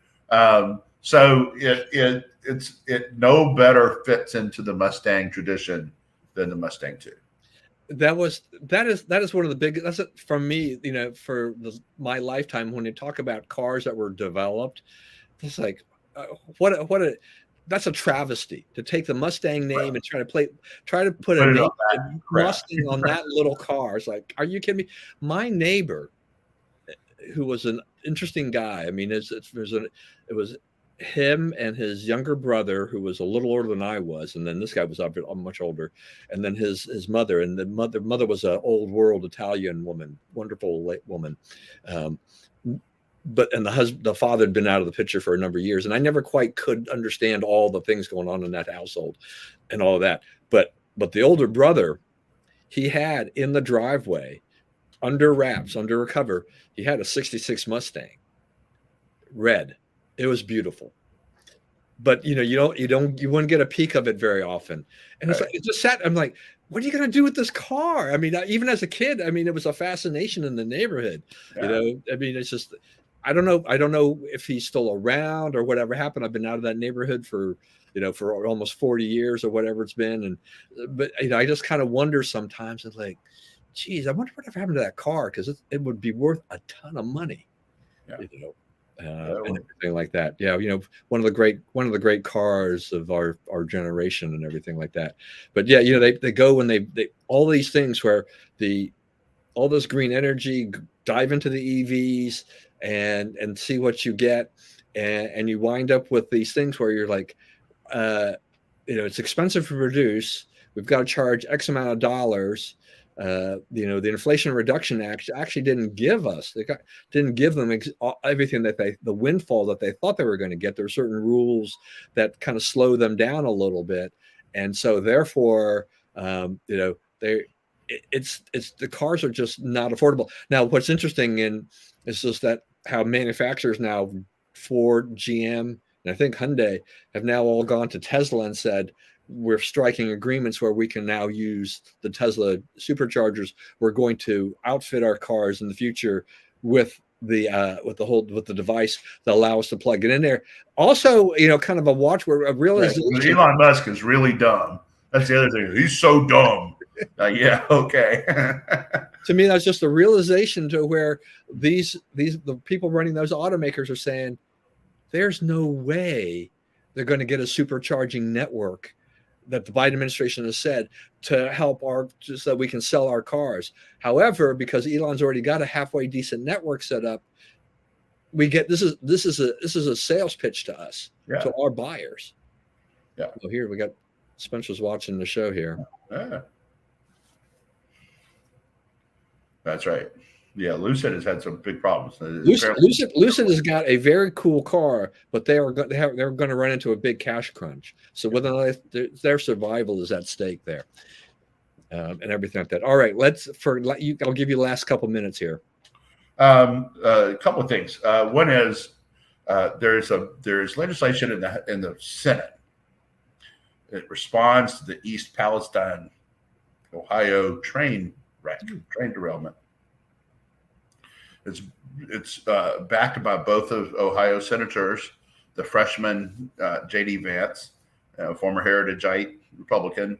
So it no better fits into the Mustang tradition than the Mustang 2. That is one of the big, that's for me, for my lifetime, when you talk about cars that were developed, it's like, that's a travesty to take the Mustang name and try to put a name Mustang on that little car. It's like, are you kidding me? My neighbor, who was an interesting guy. I mean, it was him and his younger brother, who was a little older than I was, and then this guy was much older, and then his mother, and the mother was an old world Italian woman, wonderful woman, but the father had been out of the picture for a number of years, and I never quite could understand all the things going on in that household and all of that. But the older brother, he had in the driveway, under wraps, under a cover, he had a '66 Mustang, red. It was beautiful, but you wouldn't get a peek of it very often. And it's like, it just sat. I'm like, what are you going to do with this car? I mean, even as a kid, I mean, it was a fascination in the neighborhood. Yeah. I mean, it's just, I don't know if he's still around or whatever happened. I've been out of that neighborhood for almost 40 years or whatever it's been. But I just kind of wonder sometimes. It's like, geez, I wonder whatever happened to that car, because it would be worth a ton of money. Yeah. And everything like that. Yeah, one of the great cars of our generation and everything like that. But yeah, they go when they all these things where all this green energy, dive into the EVs and see what you get, and you wind up with these things where you're like, it's expensive to produce. We've got to charge X amount of dollars. The Inflation Reduction Act actually didn't give them everything the windfall that they thought they were going to get. There were certain rules that kind of slow them down a little bit, and so therefore, the cars are just not affordable. Now, what's interesting is just that how manufacturers now, Ford, GM, and I think Hyundai, have now all gone to Tesla and said, we're striking agreements where we can now use the Tesla superchargers. We're going to outfit our cars in the future with the device that allow us to plug it in there. Also, kind of a realization. Right. Elon Musk is really dumb. That's the other thing. He's so dumb. Yeah. Okay. To me, that's just a realization to where the people running those automakers are saying, there's no way they're going to get a supercharging network that the Biden administration has said to help just so that we can sell our cars. However, because Elon's already got a halfway decent network set up, we get this is a sales pitch to us, to our buyers. Yeah. So here we got Spencer's watching the show here. Yeah. That's right. Yeah, Lucid has had some big problems. Lucid has got a very cool car, but they're going to run into a big cash crunch. So whether their survival is at stake there, and everything like that. All right, I'll give you the last couple minutes here. A couple of things. One is there's legislation in the Senate. It responds to the East Palestine, Ohio train derailment. It's backed by both of Ohio senators, the freshman J.D. Vance former Heritageite Republican,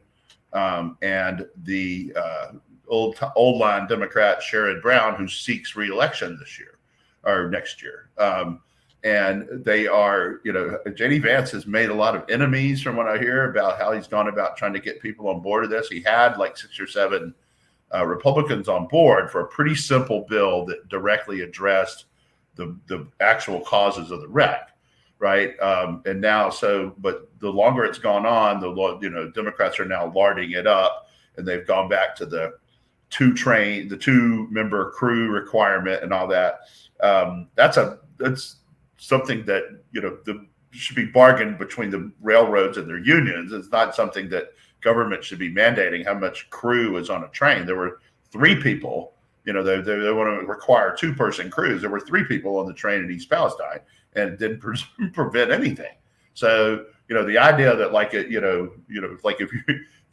and the old line Democrat Sherrod Brown, who seeks re-election this year or next year. And they are, J.D. Vance has made a lot of enemies from what I hear about how he's gone about trying to get people on board of this. He had like 6 or 7 Republicans on board for a pretty simple bill that directly addressed the actual causes of the wreck, right? And now, but the longer it's gone on, the Democrats are now larding it up, and they've gone back to the 2-member crew requirement and all that. That's something that should be bargained between the railroads and their unions. It's not something that government should be mandating how much crew is on a train. There were 3 people. They want to require 2-person crews. There were 3 people on the train in East Palestine, and it didn't prevent anything. So the idea that like if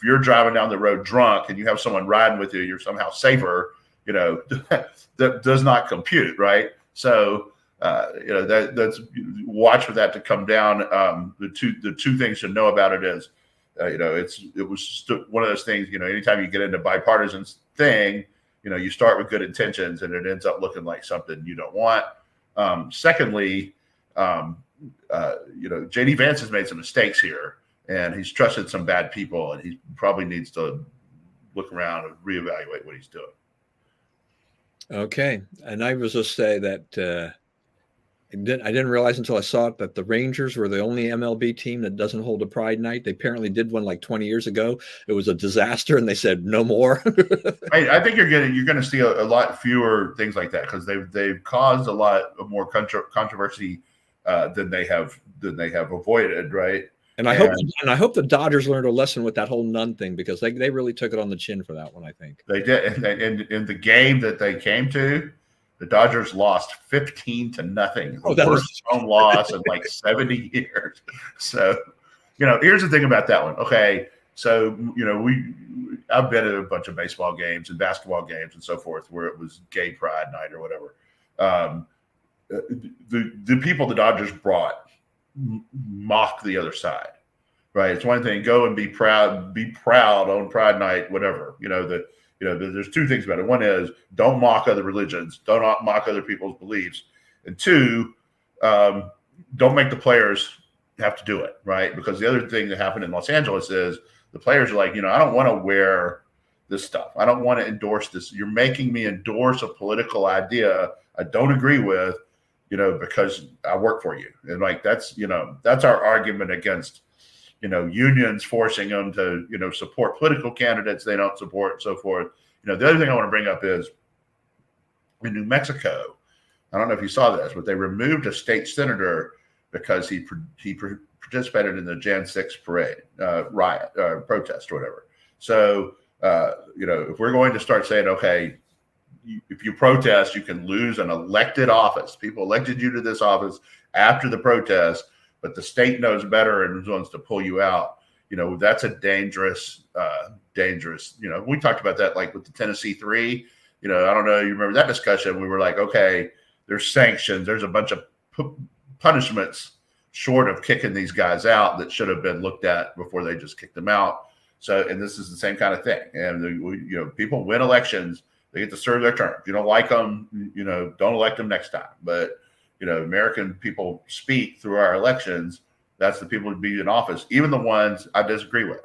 you're driving down the road drunk and you have someone riding with you, you're somehow safer. That does not compute, right? So that's watch for that to come down. The two things to know about it is, it was one of those things. Anytime you get into bipartisan thing, you start with good intentions and it ends up looking like something you don't want. Secondly, J.D. Vance has made some mistakes here, and he's trusted some bad people, and he probably needs to look around and reevaluate what he's doing. Okay, and I was just say that I didn't realize until I saw it that the Rangers were the only MLB team that doesn't hold a Pride Night. They apparently did one like 20 years ago. It was a disaster, and they said no more. I think you're going to see a lot fewer things like that because they've caused a lot more controversy than they have avoided, right? And I hope the Dodgers learned a lesson with that whole nun thing, because they really took it on the chin for that one. I think they did. And in the game that they came to, the Dodgers lost 15-0. Oh, that was home loss in like 70 years. So, here's the thing about that one. Okay, so I've been at a bunch of baseball games and basketball games and so forth where it was gay pride night or whatever. The people the Dodgers brought mock the other side, right? It's one thing, go and be proud on Pride Night, whatever. There's 2 things about it. One is don't mock other religions, don't mock other people's beliefs, and 2, don't make the players have to do it, right? Because the other thing that happened in Los Angeles is the players are like, I don't want to wear this stuff. I don't want to endorse this. You're making me endorse a political idea I don't agree with, because I work for you. And like, that's our argument against, unions forcing them to, support political candidates they don't support and so forth. The other thing I want to bring up is in New Mexico, I don't know if you saw this, but they removed a state senator because he participated in the Jan 6 parade, riot, protest or whatever. So, if we're going to start saying, okay, if you protest, you can lose an elected office. People elected you to this office after the protest, but the state knows better and wants to pull you out. That's a dangerous. We talked about that like with the Tennessee 3. I don't know. You remember that discussion? We were like, okay, there's sanctions. There's a bunch of punishments short of kicking these guys out that should have been looked at before they just kicked them out. So, and this is the same kind of thing. And people win elections. They get to serve their term. If you don't like them, don't elect them next time. But, American people speak through our elections. That's the people who be in office, even the ones I disagree with.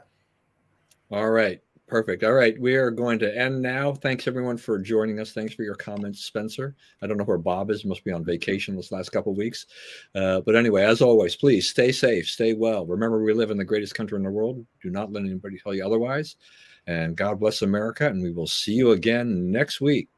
All right. Perfect. All right. We are going to end now. Thanks, everyone, for joining us. Thanks for your comments, Spencer. I don't know where Bob is. He must be on vacation this last couple of weeks. But anyway, as always, please stay safe, stay well. Remember, we live in the greatest country in the world. Do not let anybody tell you otherwise. And God bless America. And we will see you again next week.